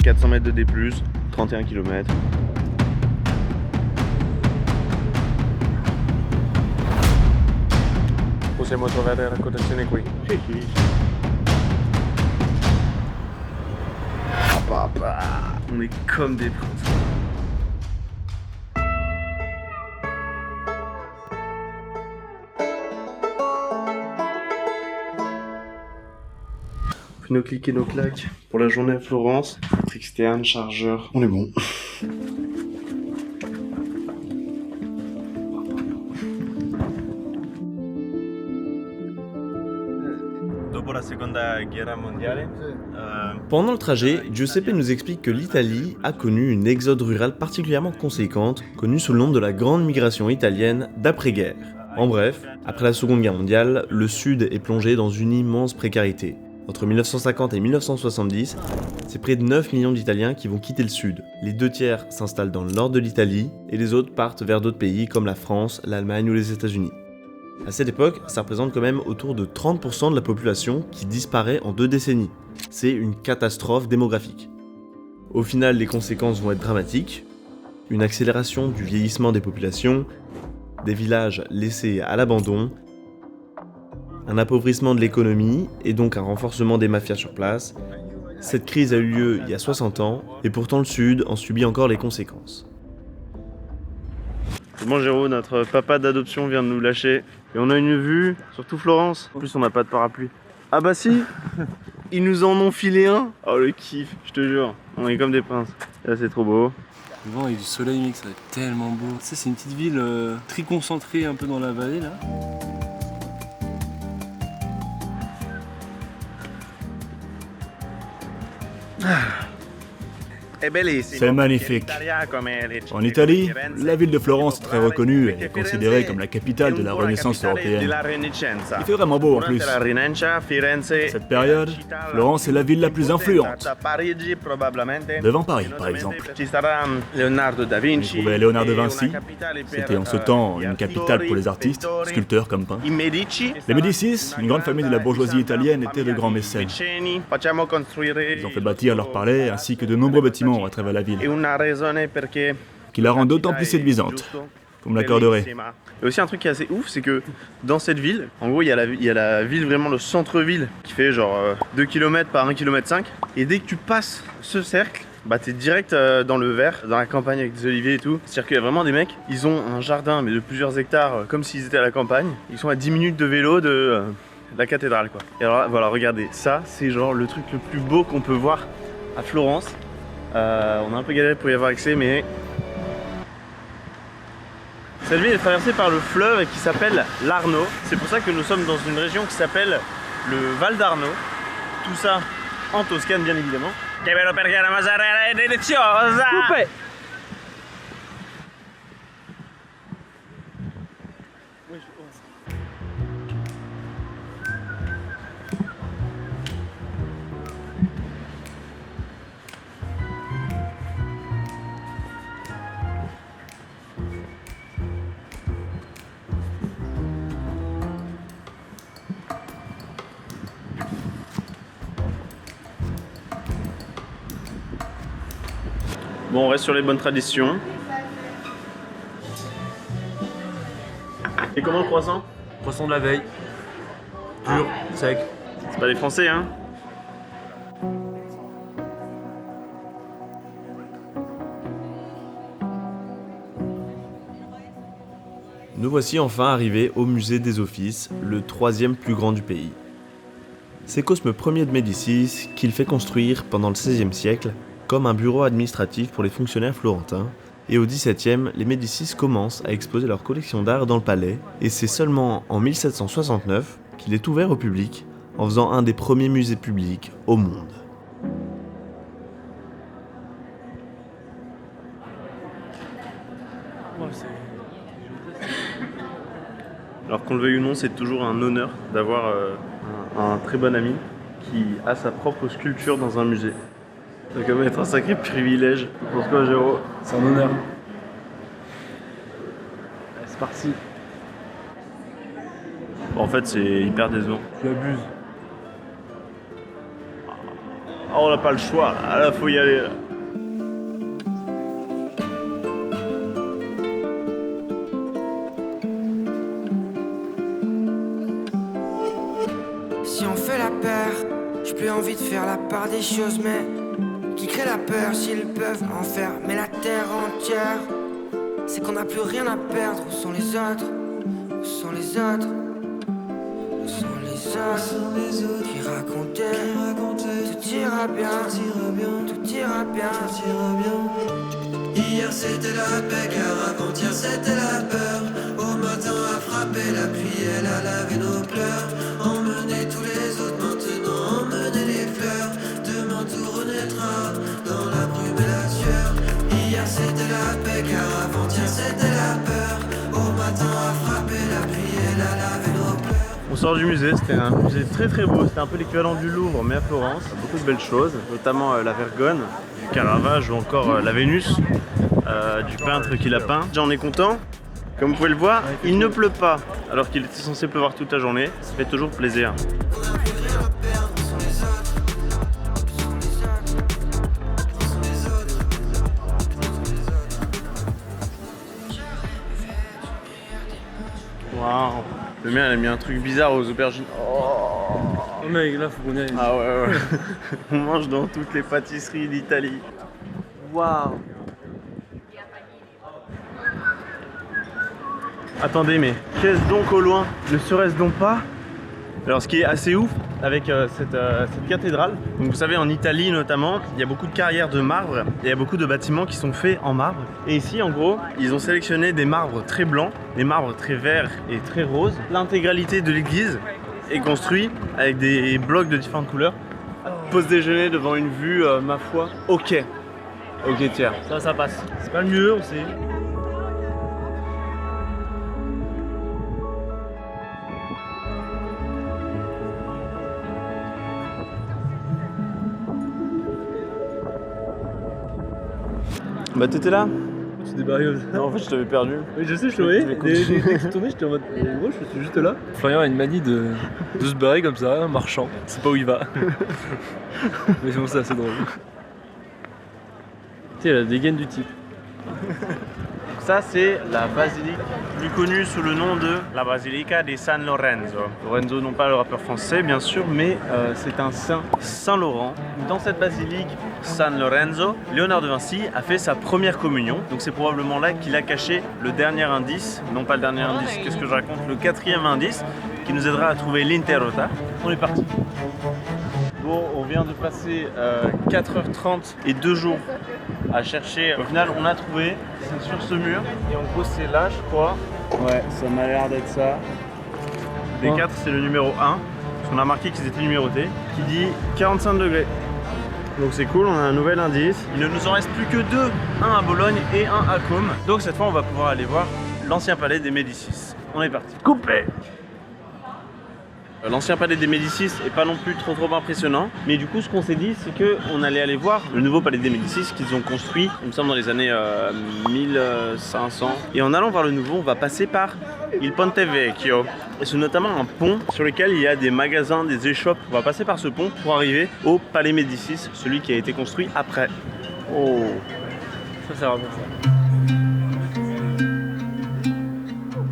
400 mètres de D+, 31 km. Possiamo trovare raccotazione qui. Sì. On est comme des princes. Nos clics et nos claques pour la journée à Florence. Externe, chargeur, on est bon. Pendant le trajet, Giuseppe nous explique que l'Italie a connu une exode rurale particulièrement conséquente, connue sous le nom de la Grande Migration italienne d'après-guerre. En bref, après la Seconde Guerre mondiale, le Sud est plongé dans une immense précarité. Entre 1950 et 1970, c'est près de 9 millions d'Italiens qui vont quitter le Sud. Les 2/3 s'installent dans le nord de l'Italie et les autres partent vers d'autres pays comme la France, l'Allemagne ou les États-Unis. À cette époque, ça représente quand même autour de 30% de la population qui disparaît en 2 décennies. C'est une catastrophe démographique. Au final, les conséquences vont être dramatiques. Une accélération du vieillissement des populations, des villages laissés à l'abandon, un appauvrissement de l'économie et donc un renforcement des mafias sur place. Cette crise a eu lieu il y a 60 ans et pourtant le Sud en subit encore les conséquences. Bon Géraud, notre papa d'adoption vient de nous lâcher et on a une vue sur tout Florence. En plus on n'a pas de parapluie. Ah bah si, ils nous en ont filé un. Oh le kiff, je te jure, on est comme des princes. Là c'est trop beau. Le vent et du soleil, mec, ça va être tellement beau. Tu sais, c'est une petite ville très concentrée un peu dans la vallée là. C'est magnifique. En Italie, la ville de Florence est très reconnue et est considérée comme la capitale de la Renaissance européenne. Il fait vraiment beau en plus. À cette période, Florence est la ville la plus influente. Devant Paris, par exemple. On y trouvait Léonard de Vinci. C'était en ce temps une capitale pour les artistes, sculpteurs comme peintres. Les Médicis, une grande famille de la bourgeoisie italienne, étaient de grands mécènes. Ils ont fait bâtir leur palais ainsi que de nombreux bâtiments à travers la ville, qui la rendent d'autant plus séduisante. Vous me l'accorderez. Et aussi un truc qui est assez ouf, c'est que dans cette ville, en gros il y a la ville, vraiment le centre-ville, qui fait genre 2 km par 1,5 km. Et dès que tu passes ce cercle, bah t'es direct dans le vert, dans la campagne avec des oliviers et tout. C'est-à-dire qu'il y a vraiment des mecs, ils ont un jardin mais de plusieurs hectares, comme s'ils étaient à la campagne. Ils sont à 10 minutes de vélo de la cathédrale quoi. Et alors là, voilà, regardez, ça c'est genre le truc le plus beau qu'on peut voir à Florence. On a un peu galéré pour y avoir accès, mais cette ville est traversée par le fleuve qui s'appelle l'Arno. C'est pour ça que nous sommes dans une région qui s'appelle le Val d'Arno. Tout ça en Toscane, bien évidemment. Che bello perché la mozzarella è deliziosa! Coupé. Bon, on reste sur les bonnes traditions. Et comment le croissant? Poisson de la veille. Pur, sec. C'est pas des Français, hein? Nous voici enfin arrivés au musée des Offices, le 3e plus grand du pays. C'est Cosme Ier de Médicis qu'il fait construire pendant le XVIe siècle comme un bureau administratif pour les fonctionnaires florentins, et au XVIIe, les Médicis commencent à exposer leur collection d'art dans le palais, et c'est seulement en 1769 qu'il est ouvert au public, en faisant un des premiers musées publics au monde. Alors qu'on le veuille ou non, c'est toujours un honneur d'avoir un très bon ami qui a sa propre sculpture dans un musée. Ça va quand même être un sacré privilège. Tu penses quoi, Géraud? C'est un honneur. C'est parti. Bon, en fait, c'est hyper décevant. Tu abuses. Oh, on n'a pas le choix, là, faut y aller. Là. Si on fait la peur, j'ai plus envie de faire la part des choses, mais qui crée la peur s'ils peuvent enfermer la terre entière? C'est qu'on n'a plus rien à perdre. Où sont les autres? Où sont les autres? Où sont les autres qui racontaient tout ira bien, tout ira bien. Hier c'était la paix, car avant-hier c'était la peur. Au matin a frappé la pluie, elle a lavé nos pleurs. Emmener tous les autres, maintenant emmener les fleurs. Demain tout renaîtra dans la brume et la sueur. Hier c'était la paix, car avant-hier c'était la peur. Au matin a frappé la pluie, elle a lavé nos pleurs. On sort du musée, c'était un musée très beau, c'était un peu l'équivalent du Louvre mais à Florence. Beaucoup de belles choses, notamment la Vergogne, du Caravage ou encore la Vénus, du peintre qui l'a peint. J'en ai content. Comme vous pouvez le voir, il ne pleut pas, alors qu'il était censé pleuvoir toute la journée. Ça fait toujours plaisir. Waouh. Le mien, il a mis un truc bizarre aux aubergines. Oh mec, là faut qu'on y aille. Ah ouais. On mange dans toutes les pâtisseries d'Italie. Waouh. Attendez, mais qu'est-ce donc au loin? Ne serait-ce donc pas? Alors ce qui est assez ouf avec cette cathédrale, donc vous savez en Italie notamment, il y a beaucoup de carrières de marbre, et il y a beaucoup de bâtiments qui sont faits en marbre. Et ici en gros, ils ont sélectionné des marbres très blancs, des marbres très verts et très roses. L'intégralité de l'église est construite avec des blocs de différentes couleurs. Pause déjeuner devant une vue, ma foi, ok tiens. Ça passe. C'est pas le mieux, on sait. Bah t'étais là? C'est des barrières. Non en fait je t'avais perdu. Oui je sais, je te voyais. Dès que c'est tourné, j'étais en mode moi je suis juste là. Florian a une manie de se barrer comme ça, marchant. C'est pas où il va. Mais c'est bon, c'est assez drôle. Tu sais, la dégaine du type. Ça c'est la basilique plus connue sous le nom de la Basilica di San Lorenzo. Lorenzo non pas le rappeur français bien sûr, mais c'est un saint, Saint Laurent. Dans cette basilique San Lorenzo, Léonard de Vinci a fait sa première communion. Donc c'est probablement là qu'il a caché le dernier indice, non pas le dernier indice, qu'est-ce que je raconte, le quatrième indice qui nous aidera à trouver l'Interrota. On est parti. Bon, on vient de passer 4h30 et 2 jours à chercher. Au final, on a trouvé, c'est sur ce mur. Et en gros, c'est là, je crois. Ouais, ça m'a l'air d'être ça. Les 4, c'est le numéro 1. Parce qu'on a marqué qu'ils étaient numérotés. Qui dit 45 degrés. Donc c'est cool, on a un nouvel indice. Il ne nous en reste plus que 2. Un à Bologne et un à Côme. Donc cette fois, on va pouvoir aller voir l'ancien palais des Médicis. On est parti. Coupé! L'ancien palais des Médicis est pas non plus trop impressionnant, mais du coup ce qu'on s'est dit c'est qu'on allait aller voir le nouveau palais des Médicis qu'ils ont construit, il me semble dans les années 1500. Et en allant voir le nouveau, on va passer par il Ponte Vecchio. Et c'est notamment un pont sur lequel il y a des magasins, des échoppes. On va passer par ce pont pour arriver au palais Médicis, celui qui a été construit après. Oh, ça c'est vraiment ça.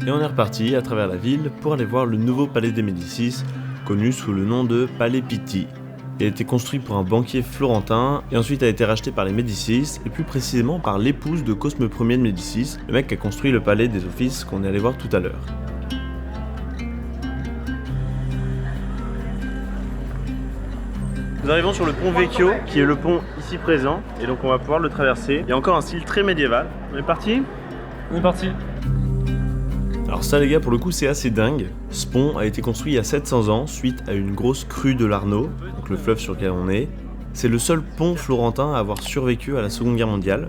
Et on est reparti à travers la ville pour aller voir le nouveau palais des Médicis, connu sous le nom de Palais Pitti. Il a été construit pour un banquier florentin et ensuite a été racheté par les Médicis et plus précisément par l'épouse de Cosme Ier de Médicis, le mec qui a construit le palais des offices qu'on est allé voir tout à l'heure. Nous arrivons sur le pont Vecchio, qui est le pont ici présent, et donc on va pouvoir le traverser. Il y a encore un style très médiéval. On est parti? On est parti. Alors ça les gars, pour le coup c'est assez dingue. Ce pont a été construit il y a 700 ans suite à une grosse crue de l'Arno, donc le fleuve sur lequel on est. C'est le seul pont florentin à avoir survécu à la Seconde Guerre mondiale.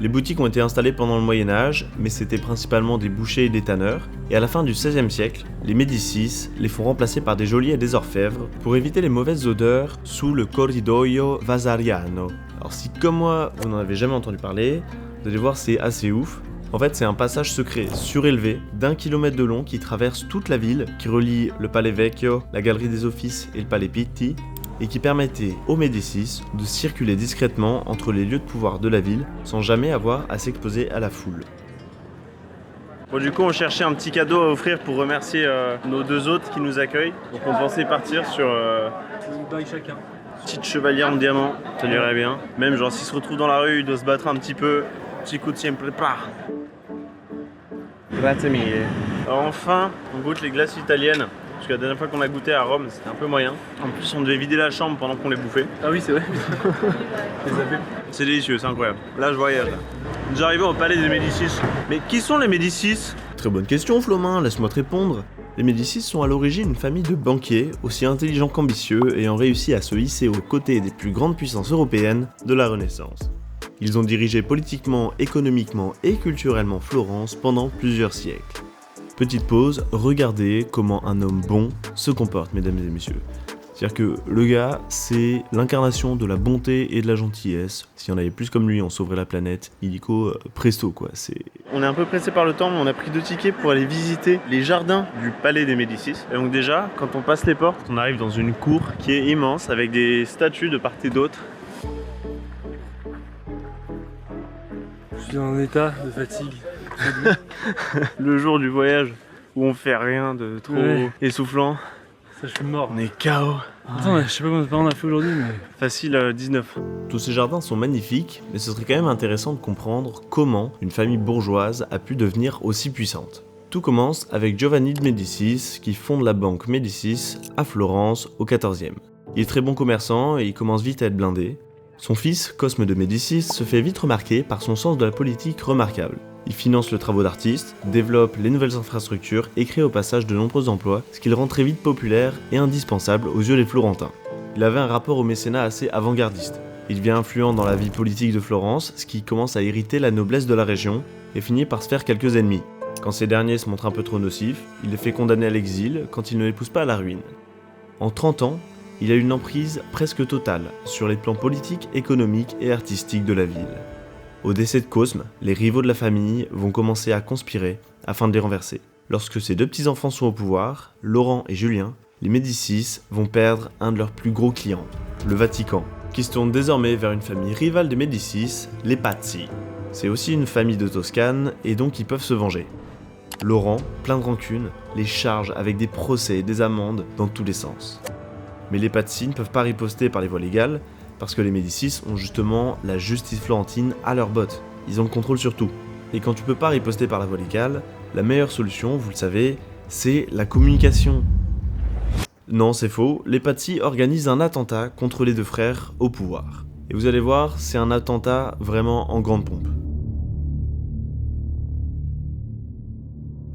Les boutiques ont été installées pendant le Moyen-Âge, mais c'était principalement des bouchers et des tanneurs. Et à la fin du XVIe siècle, les Médicis les font remplacer par des geôliers et des orfèvres pour éviter les mauvaises odeurs sous le Corridoio Vasariano. Alors si comme moi vous n'en avez jamais entendu parler, vous allez voir c'est assez ouf. En fait, c'est un passage secret surélevé d'1 kilomètre de long qui traverse toute la ville, qui relie le Palais Vecchio, la Galerie des Offices et le Palais Pitti. et qui permettait aux Médicis de circuler discrètement entre les lieux de pouvoir de la ville sans jamais avoir à s'exposer à la foule. Bon, du coup, on cherchait un petit cadeau à offrir pour remercier nos 2 hôtes qui nous accueillent. Donc on pensait partir sur Une bague chacun. petite chevalière en diamant, ça lui irait bien. Même genre s'il se retrouve dans la rue, il doit se battre un petit peu. Petit coup de siempre pas. Grazie mille. Alors enfin, on goûte les glaces italiennes. Parce que la dernière fois qu'on a goûté à Rome, c'était un peu moyen. En plus, on devait vider la chambre pendant qu'on les bouffait. Ah oui, c'est vrai. C'est délicieux, c'est incroyable. Là, je voyage. Nous arrivons au palais des Médicis. Mais qui sont les Médicis? Très bonne question, Flomain, laisse-moi te répondre. Les Médicis sont à l'origine une famille de banquiers, aussi intelligents qu'ambitieux, ayant réussi à se hisser aux côtés des plus grandes puissances européennes de la Renaissance. Ils ont dirigé politiquement, économiquement et culturellement Florence pendant plusieurs siècles. Petite pause, regardez comment un homme bon se comporte, mesdames et messieurs. C'est-à-dire que le gars, c'est l'incarnation de la bonté et de la gentillesse. S'il y en avait plus comme lui, on sauverait la planète. Illico, presto quoi, c'est... On est un peu pressé par le temps, mais on a pris 2 tickets pour aller visiter les jardins du palais des Médicis. Et donc déjà, quand on passe les portes, on arrive dans une cour qui est immense, avec des statues de part et d'autre. Je suis en état de fatigue. Le jour du voyage, où on fait rien de trop essoufflant. Ça, je suis mort. On est KO. Attends, je sais pas combien on a fait aujourd'hui, mais... Facile 19. Tous ces jardins sont magnifiques, mais ce serait quand même intéressant de comprendre comment une famille bourgeoise a pu devenir aussi puissante. Tout commence avec Giovanni de Médicis, qui fonde la banque Médicis à Florence au XIVe. Il est très bon commerçant et il commence vite à être blindé. Son fils, Cosme de Médicis, se fait vite remarquer par son sens de la politique remarquable. Il finance le travaux d'artistes, développe les nouvelles infrastructures et crée au passage de nombreux emplois, ce qui le rend très vite populaire et indispensable aux yeux des Florentins. Il avait un rapport au mécénat assez avant-gardiste. Il devient influent dans la vie politique de Florence, ce qui commence à irriter la noblesse de la région et finit par se faire quelques ennemis. Quand ces derniers se montrent un peu trop nocifs, il les fait condamner à l'exil quand il ne les pousse pas à la ruine. En 30 ans, il a une emprise presque totale sur les plans politiques, économiques et artistiques de la ville. Au décès de Cosme, les rivaux de la famille vont commencer à conspirer afin de les renverser. Lorsque ses 2 petits-enfants sont au pouvoir, Laurent et Julien, les Médicis vont perdre un de leurs plus gros clients, le Vatican, qui se tourne désormais vers une famille rivale des Médicis, les Pazzi. C'est aussi une famille de Toscane et donc ils peuvent se venger. Laurent, plein de rancune, les charge avec des procès et des amendes dans tous les sens. Mais les Pazzi ne peuvent pas riposter par les voies légales, parce que les Médicis ont justement la justice florentine à leurs bottes. Ils ont le contrôle sur tout. Et quand tu peux pas riposter par la voie légale, la meilleure solution, vous le savez, c'est la communication. Non, c'est faux, les Pazzi organisent un attentat contre les 2 frères au pouvoir. Et vous allez voir, c'est un attentat vraiment en grande pompe.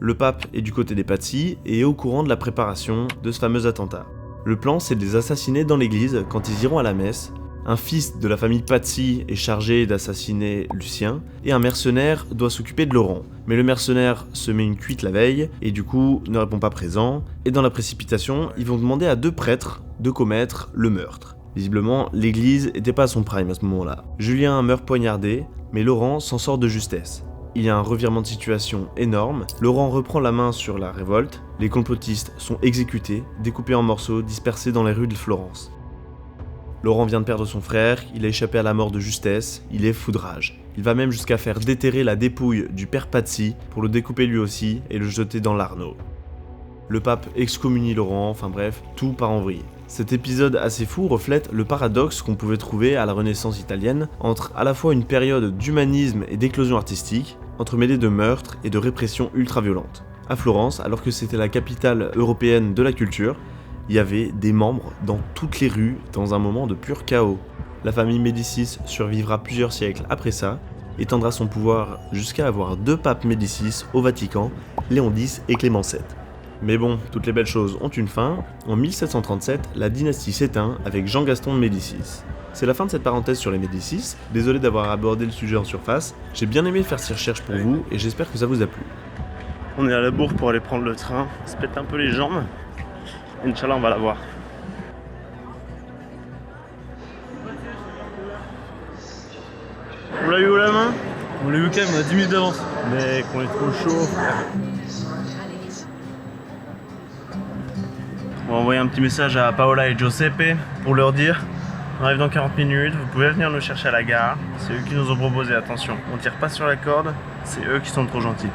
Le pape est du côté des Pazzi et est au courant de la préparation de ce fameux attentat. Le plan, c'est de les assassiner dans l'église quand ils iront à la messe. Un fils de la famille Pazzi est chargé d'assassiner Lucien, et un mercenaire doit s'occuper de Laurent. Mais le mercenaire se met une cuite la veille, et du coup ne répond pas présent, et dans la précipitation, ils vont demander à 2 prêtres de commettre le meurtre. Visiblement, l'église était pas à son prime à ce moment-là. Julien meurt poignardé, mais Laurent s'en sort de justesse. Il y a un revirement de situation énorme, Laurent reprend la main sur la révolte, les complotistes sont exécutés, découpés en morceaux, dispersés dans les rues de Florence. Laurent vient de perdre son frère, il a échappé à la mort de justesse, il est foudrage. Il va même jusqu'à faire déterrer la dépouille du père Pazzi pour le découper lui aussi et le jeter dans l'Arno. Le pape excommunie Laurent, enfin bref, tout part en vrille. Cet épisode assez fou reflète le paradoxe qu'on pouvait trouver à la Renaissance italienne entre à la fois une période d'humanisme et d'éclosion artistique, entremêlée de meurtres et de répression ultra-violente. À Florence, alors que c'était la capitale européenne de la culture, il y avait des membres dans toutes les rues dans un moment de pur chaos. La famille Médicis survivra plusieurs siècles après ça, étendra son pouvoir jusqu'à avoir 2 papes Médicis au Vatican, Léon X et Clément VII. Mais bon, toutes les belles choses ont une fin. En 1737, la dynastie s'éteint avec Jean-Gaston de Médicis. C'est la fin de cette parenthèse sur les Médicis, désolé d'avoir abordé le sujet en surface, j'ai bien aimé faire ces recherches pour vous et j'espère que ça vous a plu. On est à la bourre pour aller prendre le train, on se pète un peu les jambes. Inch'Allah, on va la voir. On l'a eu où la main? On l'a eu quand même, on a 10 minutes d'avance. Mec, on est trop chaud. On va envoyer un petit message à Paola et Giuseppe pour leur dire on arrive dans 40 minutes, vous pouvez venir nous chercher à la gare. C'est eux qui nous ont proposé, attention, on tire pas sur la corde, c'est eux qui sont trop gentils.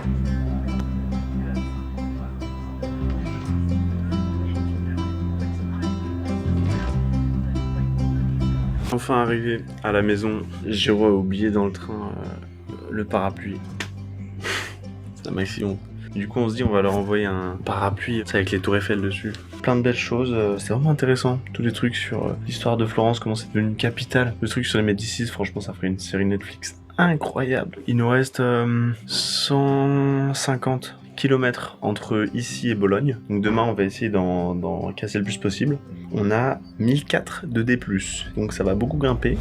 Enfin arrivé à la maison, j'ai oublié dans le train le parapluie. C'est un maxi honte. Du coup on se dit on va leur envoyer un parapluie avec les tours Eiffel dessus. Plein de belles choses, c'est vraiment intéressant. Tous les trucs sur l'histoire de Florence, comment c'est devenu une capitale. Le truc sur les Médicis, franchement ça ferait une série Netflix incroyable. Il nous reste 150 km entre ici et Bologne. Donc demain on va essayer d'en casser le plus possible. On a 1004 de D+, donc ça va beaucoup grimper.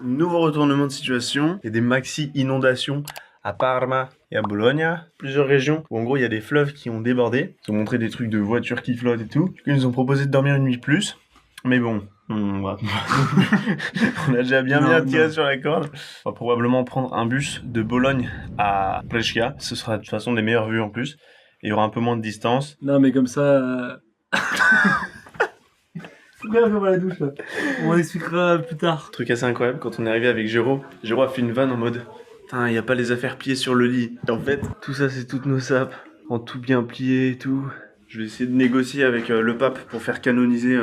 Nouveau retournement de situation et des maxi inondations à Parma et à Bologne, plusieurs régions où en gros il y a des fleuves qui ont débordé. Ils ont montré des trucs de voitures qui flottent et tout. Du coup ils nous ont proposé de dormir une nuit plus, mais bon, on a déjà bien tiré sur la corde. On va probablement prendre un bus de Bologne à Brescia. Ce sera de toute façon des meilleures vues en plus. Et il y aura un peu moins de distance. Non mais comme ça... C'est bien faire la douche là. On expliquera plus tard. Truc assez incroyable, quand on est arrivé avec Géraud a fait une vanne en mode putain, il n'y a pas les affaires pliées sur le lit. Et en fait, tout ça c'est toutes nos sapes, en tout bien plié et tout. Je vais essayer de négocier avec le pape pour faire canoniser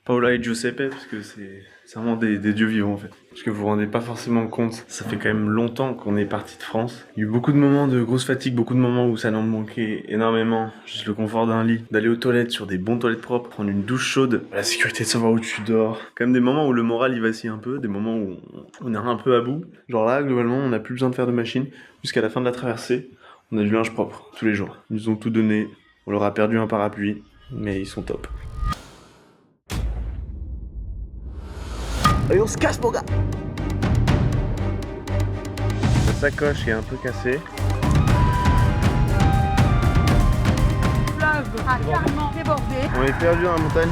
Paola et Giuseppe, parce que c'est vraiment des dieux vivants en fait. Parce que vous vous rendez pas forcément compte, ça fait quand même longtemps qu'on est parti de France. Il y a eu beaucoup de moments de grosse fatigue, beaucoup de moments où ça n'en manquait énormément. Juste le confort d'un lit, d'aller aux toilettes sur des bons toilettes propres, prendre une douche chaude, la sécurité de savoir où tu dors. Quand même des moments où le moral il vacille un peu, des moments où on est un peu à bout. Genre là, globalement, on n'a plus besoin de faire de machine. Jusqu'à la fin de la traversée, on a du linge propre tous les jours. Ils nous ont tout donné, on leur a perdu un parapluie, mais ils sont top. Allez, on se casse, mon gars! La sacoche est un peu cassée. Le fleuve a carrément débordé. On est perdu dans la montagne.